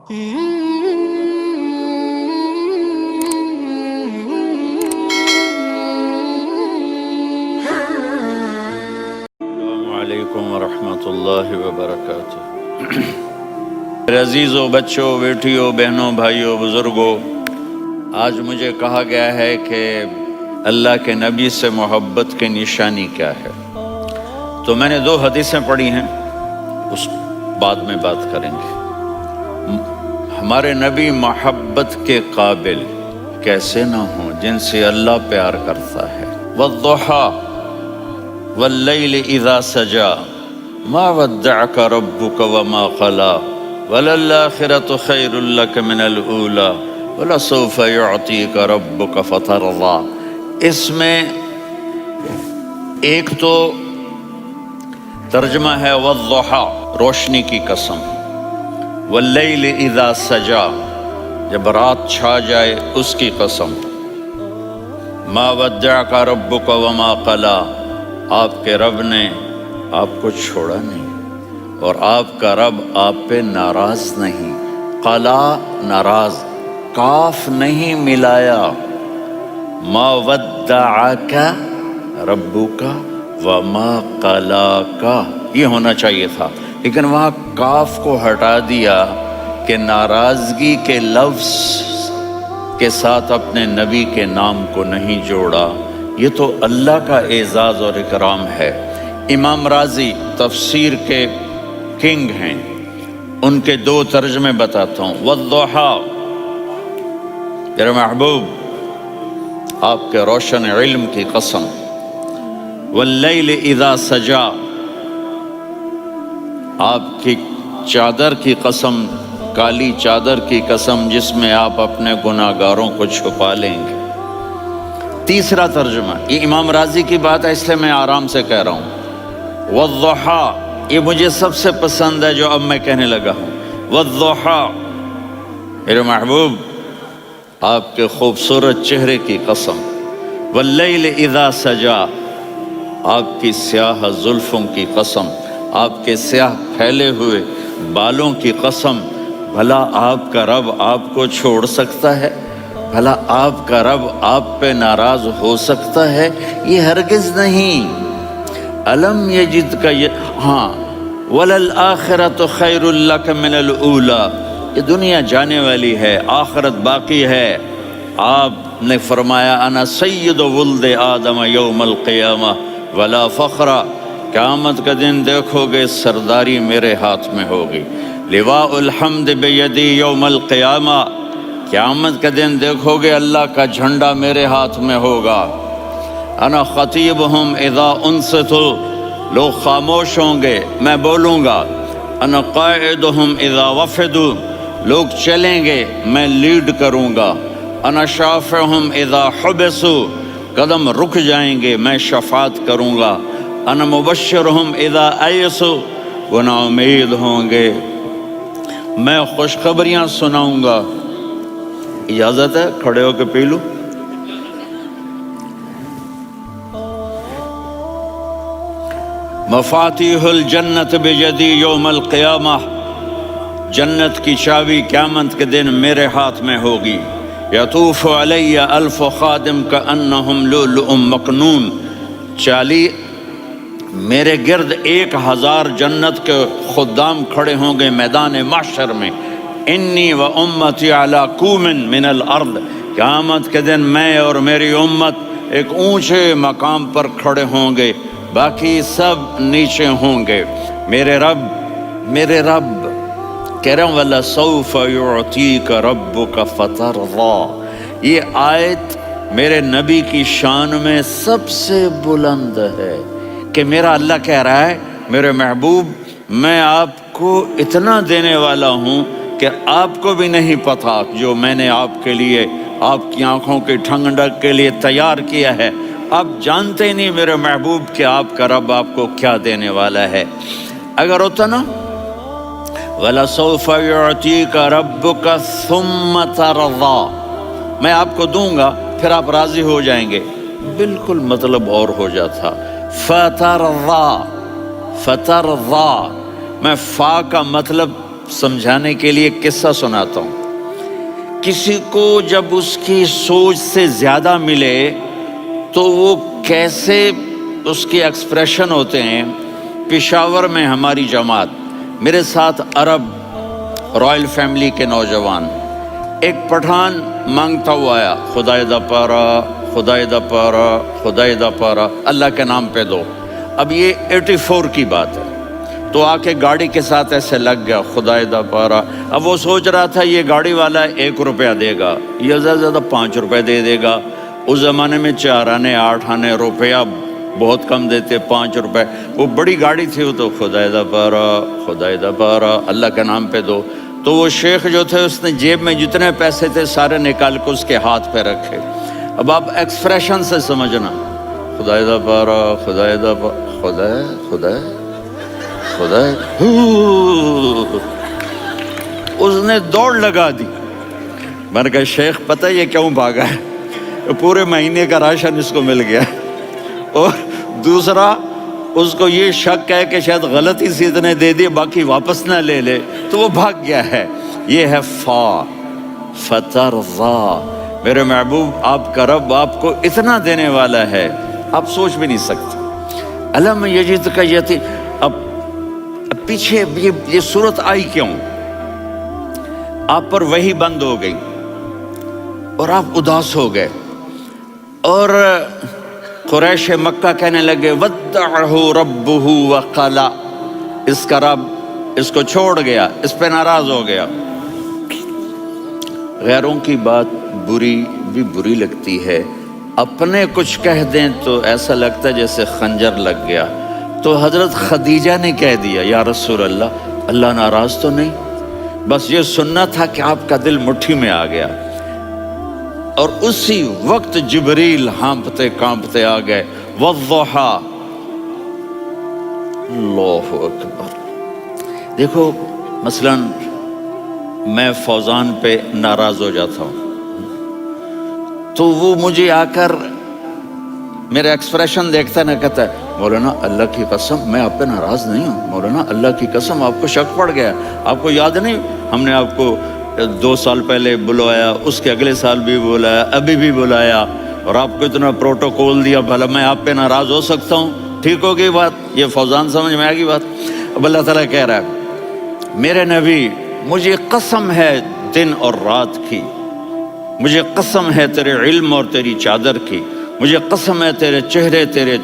السلام علیکم ورحمۃ اللہ وبرکاتہ۔ میرے عزیزوں، بچوں، بیٹیوں، بہنوں، بھائیوں، بزرگوں، آج مجھے کہا گیا ہے کہ اللہ کے نبی سے محبت کی نشانی کیا ہے، تو میں نے 2 حدیثیں پڑھی ہیں، اس بعد میں بات کریں گے۔ ہمارے نبی محبت کے قابل کیسے نہ ہوں جن سے اللہ پیار کرتا ہے۔ والضحیٰ واللیل اذا سجا ما ودعک ربک وما قلی وللآخرۃ خیر لک من الاولی ولسوف یعطیک ربک فترضی۔ اس میں ایک تو ترجمہ ہے والضحیٰ، روشنی کی قسم، واللیل اذا سجا، جب رات چھا جائے اس کی قسم، ما ودعک ربک وما قلی، آپ کے رب نے آپ کو چھوڑا نہیں اور آپ کا رب آپ پہ ناراض نہیں۔ قلا ناراض، کاف نہیں ملایا، ما ودعک ربک وما قلاک یہ ہونا چاہیے تھا، لیکن وہاں کاف کو ہٹا دیا کہ ناراضگی کے لفظ کے ساتھ اپنے نبی کے نام کو نہیں جوڑا۔ یہ تو اللہ کا اعزاز اور اکرام ہے۔ امام راضی تفسیر کے کنگ ہیں، ان کے 2 ترجمے بتاتا ہوں۔ والضحیٰ، میرے محبوب آپ کے روشن علم کی قسم۔ واللیل اذا سجا، آپ کی چادر کی قسم، کالی چادر کی قسم جس میں آپ اپنے گناہگاروں کو چھپا لیں گے۔ تیسرا ترجمہ، یہ امام راضی کی بات ہے اس لیے میں آرام سے کہہ رہا ہوں۔ والضحیٰ، یہ مجھے سب سے پسند ہے جو اب میں کہنے لگا ہوں۔ والضحیٰ، میرے محبوب آپ کے خوبصورت چہرے کی قسم۔ واللیل اذا سجا، آپ کی سیاہ زلفوں کی قسم، آپ کے سیاہ پھیلے ہوئے بالوں کی قسم۔ بھلا آپ کا رب آپ کو چھوڑ سکتا ہے؟ بھلا آپ کا رب آپ پہ ناراض ہو سکتا ہے؟ یہ ہرگز نہیں۔ الم یجد کا ہاں، وللآخرۃ خیر لک من الاولی، یہ دنیا جانے والی ہے، آخرت باقی ہے۔ آپ نے فرمایا انا سید ولد آدم یوم القیامہ ولا فخر، قیامت کا دن دیکھو گے سرداری میرے ہاتھ میں ہوگی۔ لواء الحمد بیدی یوم القیامہ، قیامت کا دن دیکھو گے اللہ کا جھنڈا میرے ہاتھ میں ہوگا۔ انا خطیبہم اذا انصتوا، لوگ خاموش ہوں گے میں بولوں گا۔ انا قائدہم اذا وفدوا، لوگ چلیں گے میں لیڈ کروں گا۔ انا شافعہم اذا حبسوا، قدم رک جائیں گے میں شفاعت کروں گا۔ انا مبشرہم اذا ایسوا، وہ نا امید ہوں گے میں خوشخبریاں سناؤں گا۔ اجازت ہے کھڑے ہو کے پی لوں؟ مفاتیح الجنت بیدی یوم القیامہ، جنت کی چابی قیامت کے دن میرے ہاتھ میں ہوگی۔ یطوف علی الف خادم کانہم لؤلؤ مکنون، میرے گرد 1000 جنت کے خدام کھڑے ہوں گے میدان محشر میں۔ انی و امتی علی کوم من الارض، قیامت کے دن میں اور میری امت ایک اونچے مقام پر کھڑے ہوں گے، باقی سب نیچے ہوں گے۔ میرے رب کہہ رہا ہوں وَلَسَوْفَ يُعْطِيكَ رَبُّكَ فَتَرْضَىٰ، یہ آیت میرے نبی کی شان میں سب سے بلند ہے کہ میرا اللہ کہہ رہا ہے میرے محبوب میں آپ کو اتنا دینے والا ہوں کہ آپ کو بھی نہیں پتا جو میں نے آپ کے لیے، آپ کی آنکھوں کی ٹھنڈک کے لیے تیار کیا ہے۔ آپ جانتے ہی نہیں میرے محبوب کہ آپ کا رب آپ کو کیا دینے والا ہے۔ اگر ہوتا نا وَلَسَوْفَ يُعْطِيكَ رَبُّكَ ثُمَّ تَرْضَىٰ، میں آپ کو دوں گا پھر آپ راضی ہو جائیں گے، بالکل مطلب اور ہو جاتا۔ فَتَرْضَىٰ، میں فا کا مطلب سمجھانے کے لیے ایک قصہ سناتا ہوں۔ کسی کو جب اس کی سوچ سے زیادہ ملے تو وہ کیسے اس کے ایکسپریشن ہوتے ہیں۔ پشاور میں ہماری جماعت، میرے ساتھ عرب رائل فیملی کے نوجوان، ایک پٹھان مانگتا ہوا آیا، خدائے دا پارا، خدائے دا پارا، خدائے دا پارا، اللہ کے نام پہ دو۔ اب یہ 84 کی بات ہے، تو آ کے گاڑی کے ساتھ ایسے لگ گیا، خدائے دا پارا۔ اب وہ سوچ رہا تھا یہ گاڑی والا 1 روپیہ دے گا، یہ زیادہ سے زیادہ 5 روپے دے دے گا۔ اس زمانے میں 4 آنے 8 آنے روپیہ بہت کم دیتے، 5 روپے۔ وہ بڑی گاڑی تھی، وہ تو خدائے دا پارا، خدائے دا پارا، اللہ کے نام پہ دو۔ تو وہ شیخ جو تھے اس نے جیب میں جتنے پیسے تھے سارے نکال کے اس کے ہاتھ پہ رکھے۔ اب آپ ایکسپریشن سے سمجھنا، خدائے دا پارا، خدائے دا پارا، خدائے خدائے خدائے، اس نے دوڑ لگا دی۔ میں نے کہا شیخ پتہ یہ کیوں بھاگا ہے؟ پورے مہینے کا راشن اس کو مل گیا، اور دوسرا اس کو یہ شک ہے کہ شاید غلطی سے اتنے دے دیے باقی واپس نہ لے لے، تو وہ بھاگ گیا ہے۔ یہ ہے فترضا، میرے محبوب آپ کا رب آپ کو اتنا دینے والا ہے آپ سوچ بھی نہیں سکتے۔ الم یجدک یتیم، اب پیچھے یہ صورت آئی کیوں؟ آپ پر وحی بند ہو گئی اور آپ اداس ہو گئے، اور قریش مکہ کہنے لگے ودعہ ربہ وقلا، اس کا رب اس کو چھوڑ گیا، اس پہ ناراض ہو گیا۔ غیروں کی بات بھی بری لگتی ہے، اپنے کچھ کہہ دیں تو ایسا لگتا ہے جیسے خنجر لگ گیا۔ تو حضرت خدیجہ نے کہہ دیا یا رسول اللہ، اللہ ناراض تو نہیں؟ بس یہ سننا تھا کہ آپ کا دل مٹھی میں آ گیا۔ اور اسی وقت جبریل ہانپتے کانپتے آ گئے، والضحیٰ، اللہ اکبر۔ دیکھو مثلا میں فوزان پہ ناراض ہو جاتا ہوں تو وہ مجھے آ کر میرا ایکسپریشن دیکھتا ہے نہ، کہتا ہے مولانا اللہ کی قسم میں آپ پہ ناراض نہیں ہوں، مولانا اللہ کی قسم آپ کو شک پڑ گیا، آپ کو یاد نہیں ہم نے آپ کو 2 سال پہلے بلوایا، اس کے اگلے سال بھی بلایا، ابھی بھی بلایا، اور آپ کو اتنا پروٹوکول دیا، بھلا میں آپ پہ ناراض ہو سکتا ہوں؟ ٹھیک ہو گئی بات؟ یہ فوزان سمجھ میں آ گئی بات؟ اب اللہ تعالیٰ کہہ رہا ہے میرے نبی مجھے قسم ہے دن اور رات کی، مجھے قسم ہے تیرے علم اور تیری چادر کی، مجھے قسم ہے تیرے چہرے تیرے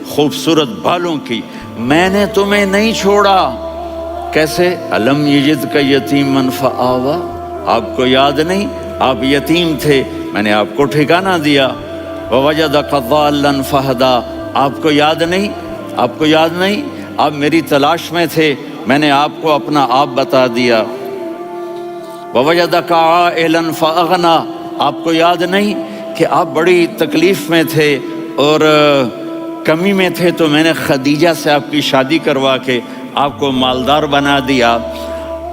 خوبصورت بالوں کی، میں نے تمہیں نہیں چھوڑا۔ کیسے؟ الم یجدک یتیما فآویٰ، آپ کو یاد نہیں آپ یتیم تھے، میں نے آپ کو ٹھکانہ دیا۔ ووجدک ضالا فہدیٰ، آپ کو یاد نہیں، آپ کو یاد نہیں آپ میری تلاش میں تھے، میں نے آپ کو اپنا آپ بتا دیا۔ ووجدک عائلا فاغنیٰ، آپ کو یاد نہیں کہ آپ بڑی تکلیف میں تھے اور کمی میں تھے، تو میں نے خدیجہ سے آپ کی شادی کروا کے آپ کو مالدار بنا دیا۔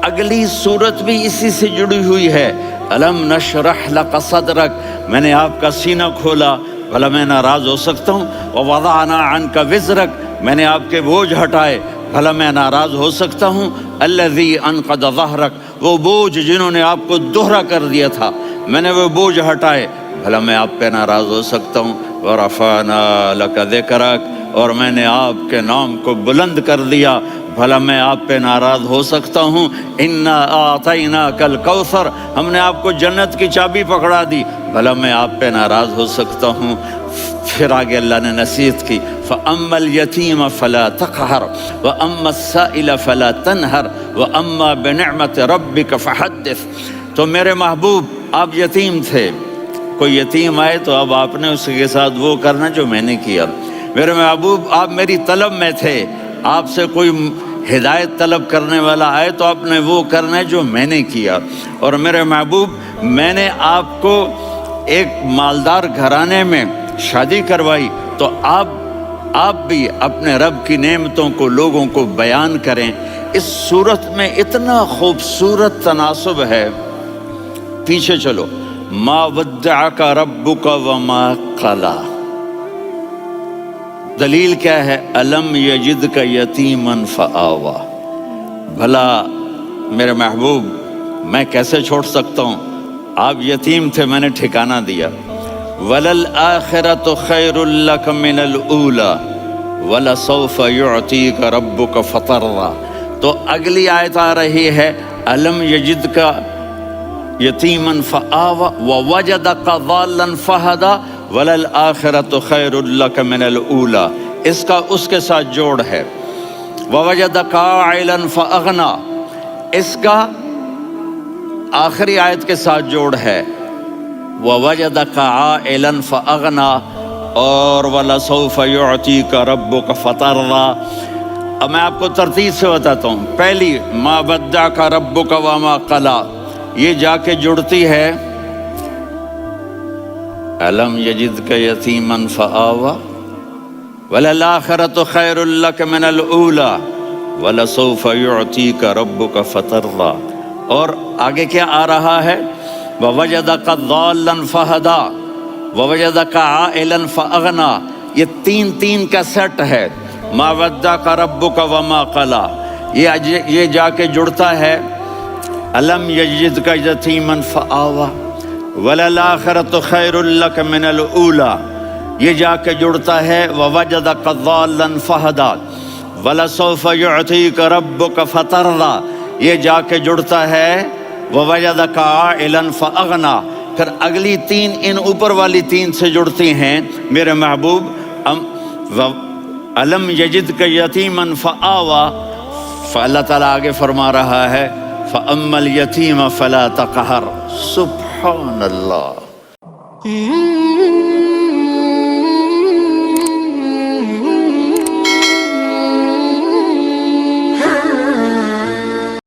اگلی صورت بھی اسی سے جڑی ہوئی ہے، الم نشرح لک صدرک، میں نے آپ کا سینہ کھولا، بھلا میں ناراض ہو سکتا ہوں؟ ووضعنا عنک وزرک، میں نے آپ کے بوجھ ہٹائے، بھلا میں ناراض ہو سکتا ہوں؟ الذی انقض ظہرک، وہ بوجھ جنہوں نے آپ کو دوہرا کر دیا تھا، میں نے وہ بوجھ ہٹائے، بھلا میں آپ پہ ناراض ہو سکتا ہوں؟ ورفعنا لک ذکرک، اور میں نے آپ کے نام کو بلند کر دیا، بھلا میں آپ پہ ناراض ہو سکتا ہوں؟ انا اعطیناک الکوثر، ہم نے آپ کو جنت کی چابی پکڑا دی، بھلا میں آپ پہ ناراض ہو سکتا ہوں؟ پھر آگے اللہ نے نصیحت کی، فَأَمَّا الْيَتِيمَ فَلَا تَقْهَرْ وَأَمَّا السَّائِلَ فَلَا تَنْهَرْ وَأَمَّا بِنِعْمَةِ رَبِّكَ فَحَدِّثْ۔ تو میرے محبوب آپ یتیم تھے، کوئی یتیم آئے تو اب آپ نے اس کے ساتھ وہ کرنا جو میں نے کیا۔ میرے محبوب آپ میری طلب میں تھے، آپ سے کوئی ہدایت طلب کرنے والا آئے تو آپ نے وہ کرنا ہے جو میں نے کیا۔ اور میرے محبوب میں نے آپ کو ایک مالدار گھرانے میں شادی کروائی، تو آپ بھی اپنے رب کی نعمتوں کو لوگوں کو بیان کریں۔ اس صورت میں اتنا خوبصورت تناسب ہے، پیچھے چلو، ما ودعک ربک وما قلی، دلیل کیا ہے؟ الم یجدک یتیما فآویٰ، بھلا میرے محبوب میں کیسے چھوڑ سکتا ہوں، آپ یتیم تھے، میں نے ٹھکانہ دیا۔ وَلَلْآخِرَةُ خَيْرٌ لَكَ مِنَ الْأُولَى وَلَسَوْفَ يُعْطِيكَ رَبُّكَ فَتَرْضَىٰ۔ تو اگلی آیت آ رہی ہے أَلَمْ يَجِدْكَ یتیماً فآویٰ وَوَجَدَكَ ضَالًّا فَہَدَىٰ وَلَلْآخِرَةُ خَيْرٌ لَكَ مِنَ الْأُولَىٰ، اس کا اس کے ساتھ جوڑ ہے۔ وَوَجَدَكَ عَائِلًا فَأَغْنَىٰ، اس کا آخری آیت کے ساتھ جوڑ ہے۔ وَوَجَدَكَ عَائِلًا فَأَغْنَىٰ اور وَلَسَوْفَ يُعْطِيكَ رَبُّكَ فَتَرْضَىٰ۔ اب میں آپ کو ترتیب سے بتاتا ہوں۔ پہلی مَا وَدَّعَكَ رَبُّكَ وَمَا قَلَىٰ، یہ جا کے جڑتی ہے أَلَمْ يَجِدْكَ يَتِيمًا فَآوَىٰ وَلَلْآخِرَةُ خَيْرٌ لَكَ مِنَ الْأُولَىٰ وَلَسَوْفَ يُعْطِيكَ رَبُّكَ فَتَرْضَىٰ۔ اور آگے کیا آ رہا ہے؟ وَوَجَدَكَ ضَالًّا فَهَدَىٰ وَوَجَدَكَ عَائِلًا فَأَغْنَىٰ، یہ تین کا سیٹ ہے۔ مَا وَدَّعَكَ رَبُّكَ وَمَا قَلَىٰ، یہ جا کے جڑتا ہے أَلَمْ يَجِدْكَ يَتِيمًا فَآوَىٰ وَلَلْآخِرَةُ خَيْرٌ لَكَ مِنَ الْأُولَىٰ، یہ جا کے جڑتا ہے وَوَجَدَكَ ضَالًّا فَهَدَىٰ وَلَسَوْفَ يُعْطِيكَ رَبُّكَ فَتَرْضَىٰ، یہ جا کے جڑتا ہے وَوَجَدَكَ عَائِلًا فَأَغْنَىٰ۔ پھر اگلی تین ان اوپر والی تین سے جڑتی ہیں میرے محبوب۔ أَلَمْ يَجِدْكَ يَتِيمًا فَآوَىٰ، فاللہ تعالیٰ آگے فرما رہا ہے فَأَمَّا الْيَتِيمَ فَلَا تَقْهَرْ۔ سبحان اللہ۔